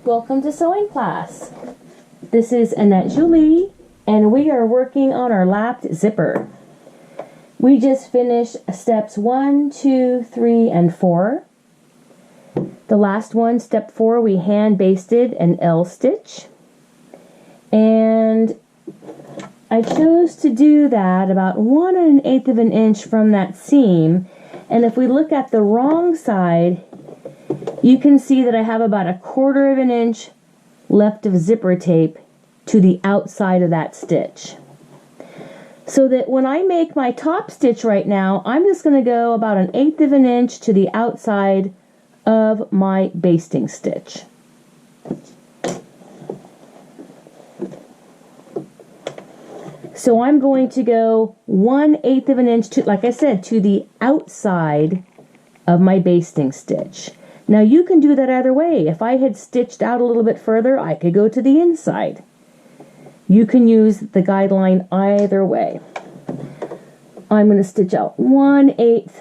Welcome to sewing class. This is Annette Julie, and we are working on our lapped zipper. We just finished steps 1, 2, 3, and 4. The last one, step 4, we hand basted an L stitch. And I chose to do that about 1 1/8 of an inch from that seam. And if we look at the wrong side, you can see that I have about 1/4 of an inch left of zipper tape to the outside of that stitch. So that when I make my top stitch right now, I'm just going to go about 1/8 of an inch to the outside of my basting stitch. So I'm going to go 1/8 of an inch to, like I said, to the outside of my basting stitch. Now you can do that either way. If I had stitched out a little bit further, I could go to the inside. You can use the guideline either way. I'm going to stitch out 1/8.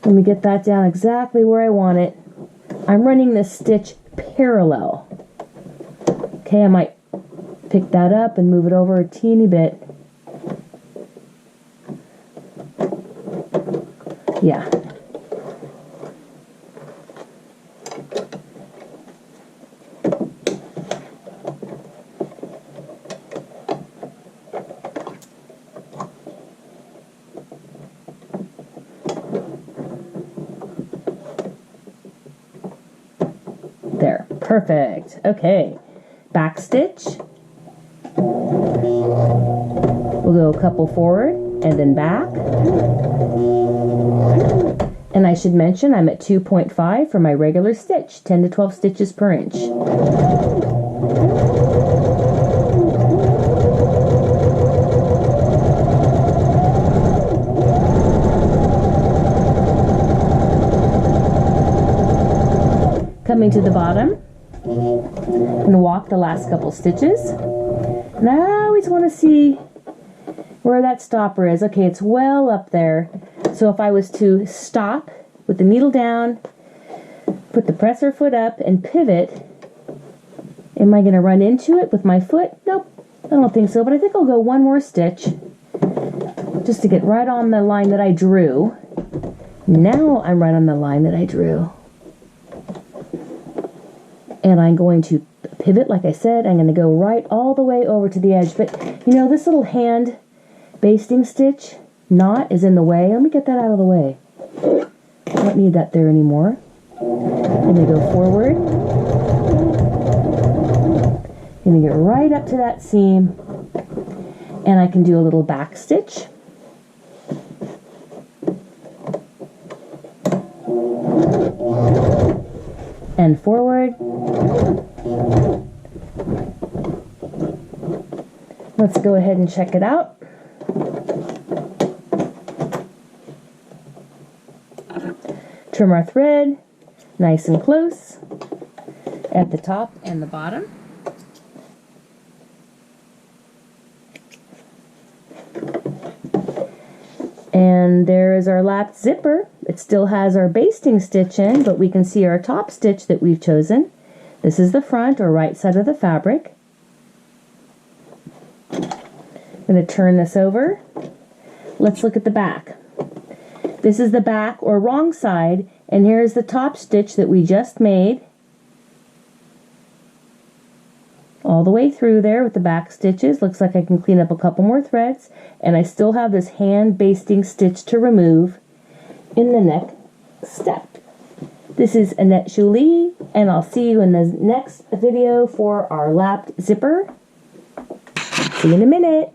Let me get that down exactly where I want it. I'm running this stitch parallel. Okay, I might pick that up and move it over a teeny bit. Yeah. There, perfect. Okay, back stitch. We'll go a couple forward and then back. And I should mention I'm at 2.5 for my regular stitch, 10 to 12 stitches per inch. Coming to the bottom, I'm going to walk the last couple stitches. And I always want to see where that stopper is. Okay, it's well up there. So if I was to stop with the needle down, put the presser foot up, and pivot, am I going to run into it with my foot? Nope, I don't think so, but I think I'll go one more stitch just to get right on the line that I drew. Now I'm right on the line that I drew. And I'm going to pivot, like I said. I'm going to go right all the way over to the edge. But, you know, this little hand basting stitch knot is in the way. Let me get that out of the way. I don't need that there anymore. I'm going to go forward. I'm going to get right up to that seam. And I can do a little back stitch. And forward. Let's go ahead and check it out. Trim our thread nice and close at the top and the bottom. And there is our lapped zipper. It still has our basting stitch in, but we can see our top stitch that we've chosen. This is the front or right side of the fabric. I'm going to turn this over. Let's look at the back. This is the back or wrong side, and here's the top stitch that we just made. All the way through there with the back stitches. Looks like I can clean up a couple more threads, and I still have this hand basting stitch to remove in the next step. This is Annette Julie, and I'll see you in the next video for our lapped zipper. See you in a minute.